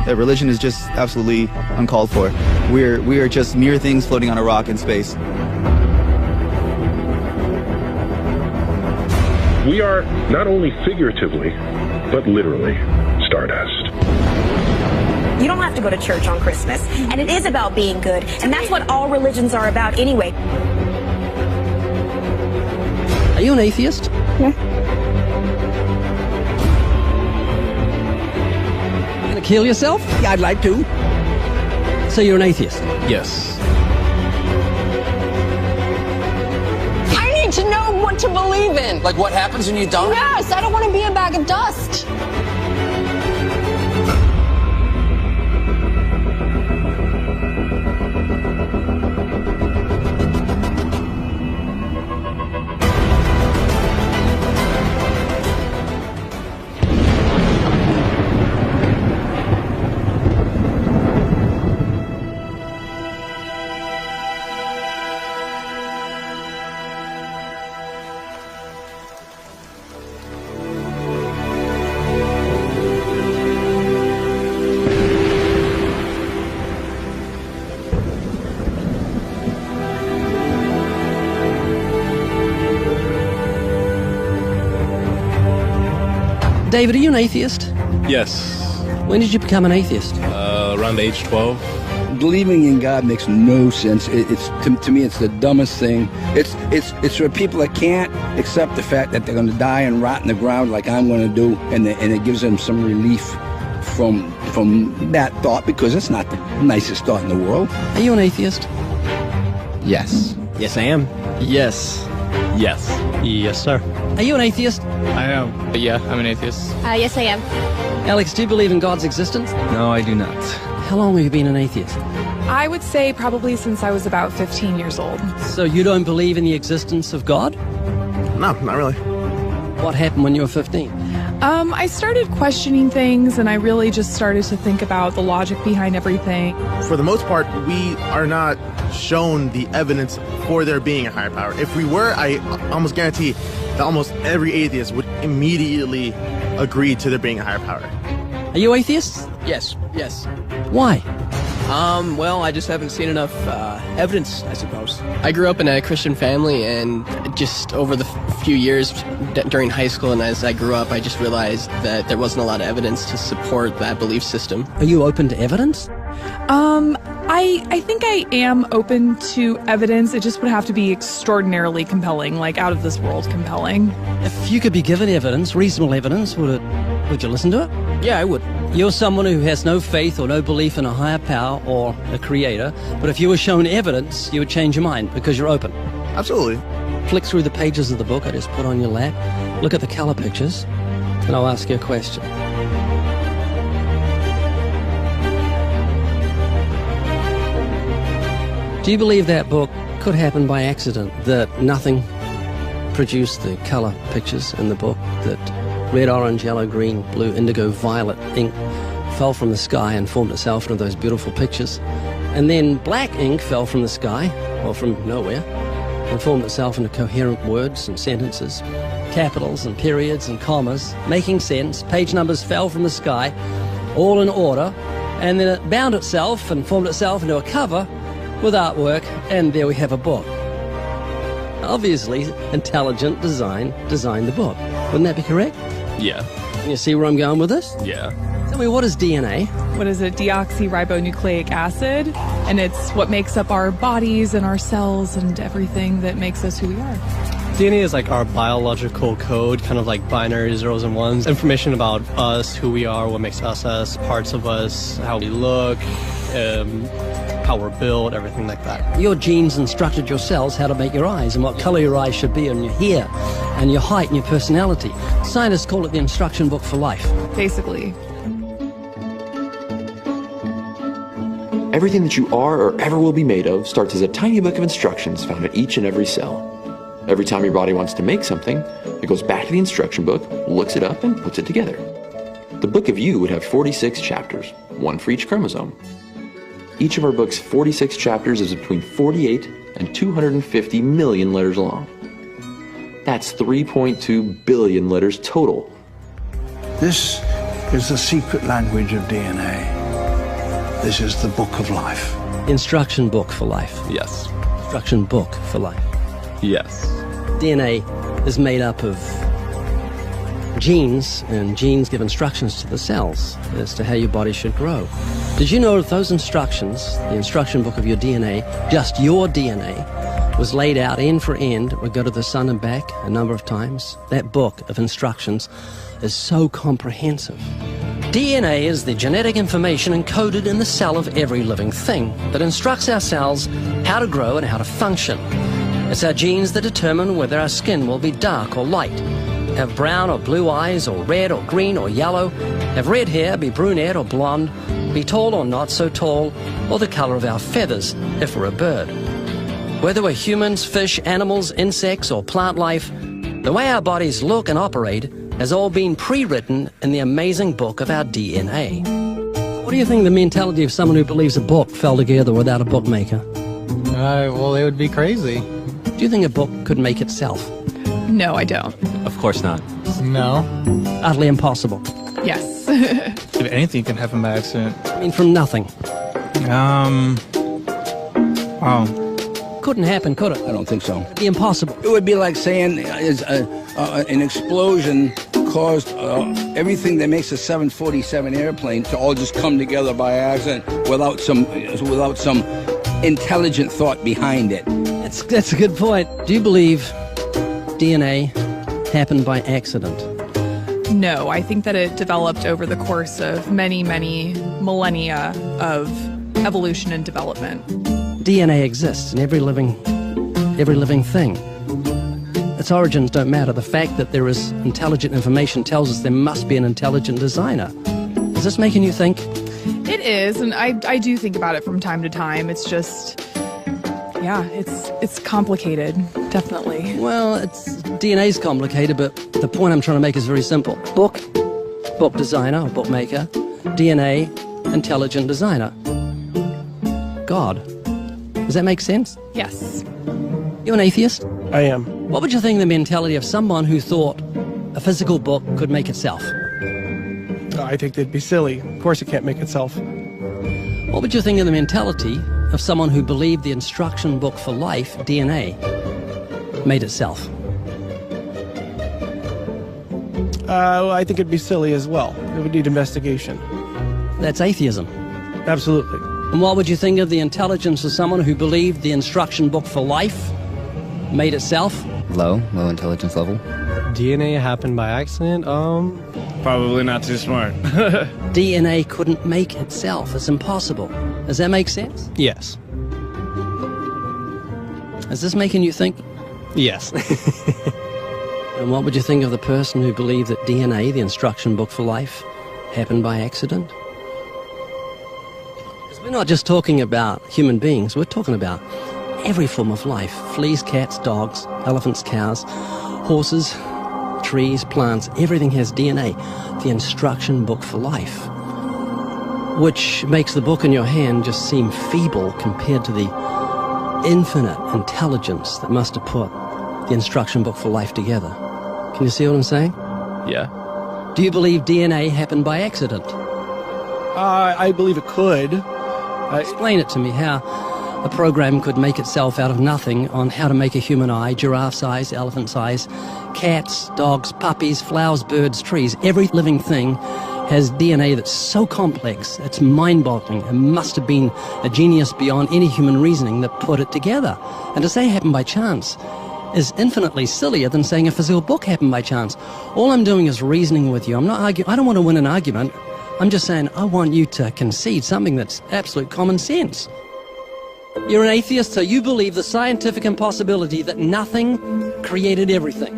that religion is just absolutely uncalled for. We are just mere things floating on a rock in space. We are not only figuratively, but literally stardust. You don't have to go to church on Christmas, and it is about being good, and that's what all religions are about anyway. Are you an atheist? Yeah. Gonna kill yourself? Yeah, I'd like to. So you're an atheist? Yes. I need to know what to believe in. Like what happens when you die? Yes, I don't want to be a bag of dust. David, are you an atheist? Yes. When did you become an atheist? Around age 12. Believing in God makes no sense. It's to me, it's the dumbest thing. It's for people that can't accept the fact that they're going to die and rot in the ground like I'm going to do, and it gives them some relief from that thought, because it's not the nicest thought in the world. Are you an atheist? Yes. Yes, I am. Yes. Yes. Yes, sir. Are you an atheist? I am. Yeah, I'm an atheist. Yes, I am. Alex, do you believe in God's existence? No, I do not. How long have you been an atheist? I would say probably since I was about 15 years old. So you don't believe in the existence of God? No, not really. What happened when you were 15? I started questioning things, and I really just started to think about the logic behind everything. For the most part, we are not shown the evidence for there being a higher power. If we were, I almost guarantee that almost every atheist would immediately agree to there being a higher power. Are you atheists? Yes. Why? Well, I just haven't seen enough evidence, I suppose. I grew up in a Christian family, and just over the few years during high school and as I grew up, I just realized that there wasn't a lot of evidence to support that belief system. Are you open to evidence? I think I am open to evidence. It just would have to be extraordinarily compelling, like out of this world compelling. If you could be given evidence, reasonable evidence, would you listen to it? Yeah, I would. You're someone who has no faith or no belief in a higher power or a creator, but if you were shown evidence, you would change your mind because you're open. Absolutely. Flick through the pages of the book I just put on your lap, look at the color pictures, and I'll ask you a question. Do you believe that book could happen by accident, that nothing produced the color pictures in the book, that red, orange, yellow, green, blue, indigo, violet ink fell from the sky and formed itself into those beautiful pictures, and then black ink fell from the sky, or from nowhere, and formed itself into coherent words and sentences, capitals and periods and commas, making sense, page numbers fell from the sky, all in order, and then it bound itself and formed itself into a cover with artwork, and there we have a book. Obviously, intelligent design designed the book. Wouldn't that be correct? Yeah. Can you see where I'm going with this? Yeah. Tell me, what is DNA? What is it? Deoxyribonucleic acid. And it's what makes up our bodies and our cells and everything that makes us who we are. DNA is like our biological code, kind of like binary zeros and ones. Information about us, who we are, what makes us, parts of us, how we look, how we're built, everything like that. Your genes instructed your cells how to make your eyes and what color your eyes should be, and your hair and your height and your personality. Scientists call it the instruction book for life. Basically. Everything that you are or ever will be made of starts as a tiny book of instructions found in each and every cell. Every time your body wants to make something, it goes back to the instruction book, looks it up, and puts it together. The book of you would have 46 chapters, one for each chromosome. Each of our book's 46 chapters is between 48 and 250 million letters long. That's 3.2 billion letters total. This is the secret language of DNA. This is the book of life. Instruction book for life. Yes. Instruction book for life. Yes. DNA is made up of genes, and genes give instructions to the cells as to how your body should grow. Did you know that those instructions, the instruction book of your DNA, just your DNA, was laid out end for end? It would go to the sun and back a number of times. That book of instructions is so comprehensive. DNA is the genetic information encoded in the cell of every living thing that instructs our cells how to grow and how to function. It's our genes that determine whether our skin will be dark or light, have brown or blue eyes, or red or green or yellow, have red hair, be brunette or blonde, be tall or not so tall, or the color of our feathers if we're a bird. Whether we're humans, fish, animals, insects, or plant life, the way our bodies look and operate has all been pre-written in the amazing book of our DNA. What do you think the mentality of someone who believes a book fell together without a bookmaker? Well, it would be crazy. Do you think a book could make itself? No, I don't. Of course not. No. Utterly impossible. Yes. If anything can happen by accident. I mean, from nothing. Wow. Couldn't happen, could it? I don't think so. It'd be impossible. It would be like saying an explosion caused everything that makes a 747 airplane to all just come together by accident without some intelligent thought behind it. That's a good point. Do you believe DNA happened by accident? No, I think that it developed over the course of many, many millennia of evolution and development. DNA exists in every living thing. Its origins don't matter. The fact that there is intelligent information tells us there must be an intelligent designer. Is this making you think? It is, and I do think about it from time to time. It's just, yeah, it's complicated, definitely. Well, DNA's complicated, but the point I'm trying to make is very simple. Book designer, or bookmaker, DNA, intelligent designer. God. Does that make sense? Yes. You an atheist? I am. What would you think of the mentality of someone who thought a physical book could make itself? I think they'd be silly. Of course it can't make itself. What would you think of the mentality of someone who believed the instruction book for life, DNA, made itself? I think it'd be silly as well. It would need investigation. That's atheism. Absolutely. And what would you think of the intelligence of someone who believed the instruction book for life made itself? Low intelligence level. DNA happened by accident? Probably not too smart. DNA couldn't make itself. It's impossible. Does that make sense? Yes. Is this making you think? Yes. And what would you think of the person who believed that DNA, the instruction book for life, happened by accident? We're not just talking about human beings, we're talking about every form of life. Fleas, cats, dogs, elephants, cows, horses, trees, plants, everything has DNA, the instruction book for life, which makes the book in your hand just seem feeble compared to the infinite intelligence that must have put the instruction book for life together. Can you see what I'm saying? Yeah. Do you believe DNA happened by accident? I believe it could. Explain it to me, how a program could make itself out of nothing on how to make a human eye, giraffe size, elephant size, cats, dogs, puppies, flowers, birds, trees. Every living thing has DNA that's so complex, it's mind-boggling. It must have been a genius beyond any human reasoning that put it together. And to say it happened by chance is infinitely sillier than saying a physical book happened by chance. All I'm doing is reasoning with you. I'm not arguing. I don't want to win an argument. I'm just saying I want you to concede something that's absolute common sense. You're an atheist, so you believe the scientific impossibility that nothing created everything.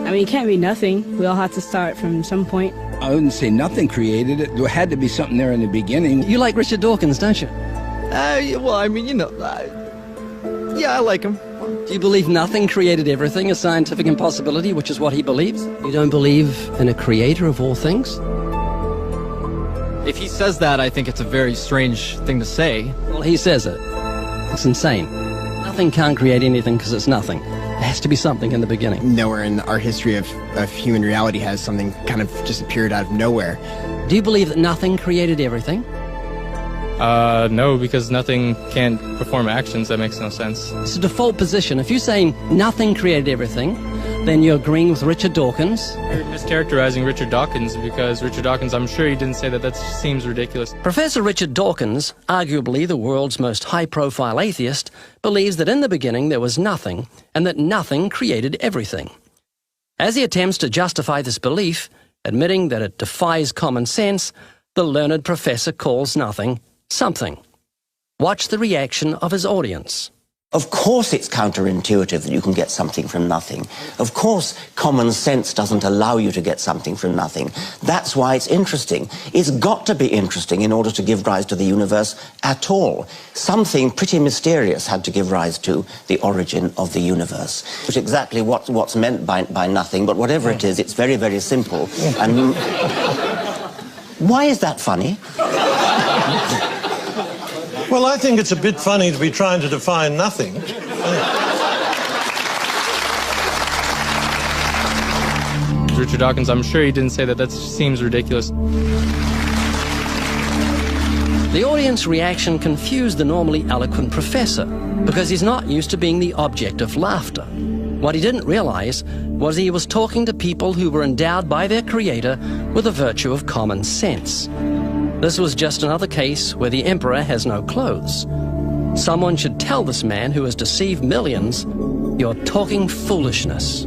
I mean, it can't be nothing. We all have to start from some point. I wouldn't say nothing created it. There had to be something there in the beginning. You like Richard Dawkins, don't you? Well, I mean, yeah, I like him. Do you believe nothing created everything, a scientific impossibility, which is what he believes? You don't believe in a creator of all things? If he says that, I think it's a very strange thing to say. Well, he says it. It's insane. Nothing can't create anything because it's nothing. There has to be something in the beginning. Nowhere in our history of human reality has something kind of just appeared out of nowhere. Do you believe that nothing created everything? No, because nothing can perform actions. That makes no sense. It's a default position. If you're saying nothing created everything, then you're agreeing with Richard Dawkins. You're mischaracterizing Richard Dawkins, because Richard Dawkins, I'm sure he didn't say that. That seems ridiculous. Professor Richard Dawkins, arguably the world's most high-profile atheist, believes that in the beginning there was nothing, and that nothing created everything. As he attempts to justify this belief, admitting that it defies common sense, the learned professor calls nothing something. Watch the reaction of his audience. Of course it's counterintuitive that you can get something from nothing. Of course common sense doesn't allow you to get something from nothing. That's why it's interesting. It's got to be interesting in order to give rise to the universe at all. Something pretty mysterious had to give rise to the origin of the universe. Which is exactly what's meant by nothing, but whatever it is, it's very, very simple. And why is that funny? Well, I think it's a bit funny to be trying to define nothing. Richard Dawkins, I'm sure he didn't say that. That seems ridiculous. The audience reaction confused the normally eloquent professor because he's not used to being the object of laughter. What he didn't realize was he was talking to people who were endowed by their creator with the virtue of common sense. This was just another case where the emperor has no clothes. Someone should tell this man who has deceived millions, "You're talking foolishness."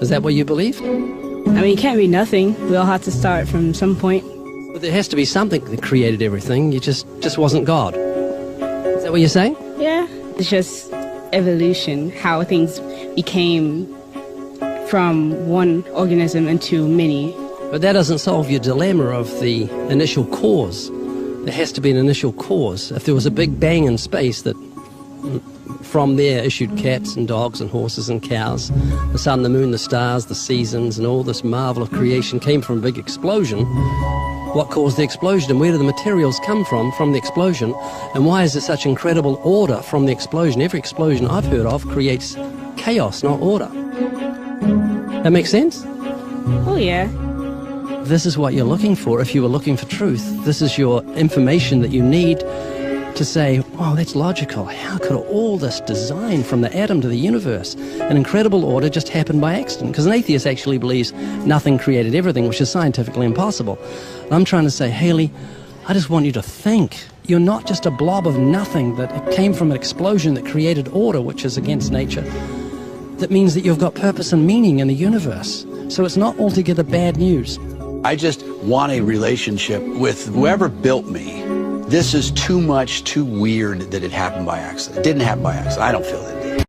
Is that what you believe? I mean, it can't be nothing. We all have to start from some point. But there has to be something that created everything. You just wasn't God. Is that what you're saying? Yeah. It's just evolution, how things became from one organism into many. But that doesn't solve your dilemma of the initial cause. There has to be an initial cause. If there was a big bang in space that from there issued cats and dogs and horses and cows, the sun, the moon, the stars, the seasons, and all this marvel of creation came from a big explosion, what caused the explosion, and where do the materials come from the explosion, and why is there such incredible order from the explosion? Every explosion I've heard of creates chaos, not order. That makes sense? Oh, yeah. This is what you're looking for. If you were looking for truth, this is your information that you need to say, wow, that's logical. How could all this design from the atom to the universe, an incredible order, just happen by accident? Because an atheist actually believes nothing created everything, which is scientifically impossible. And I'm trying to say, Haley, I just want you to think. You're not just a blob of nothing that it came from an explosion that created order, which is against nature. That means that you've got purpose and meaning in the universe. So it's not altogether bad news. I just want a relationship with whoever built me. This is too much, too weird that it happened by accident. It didn't happen by accident. I don't feel that it did.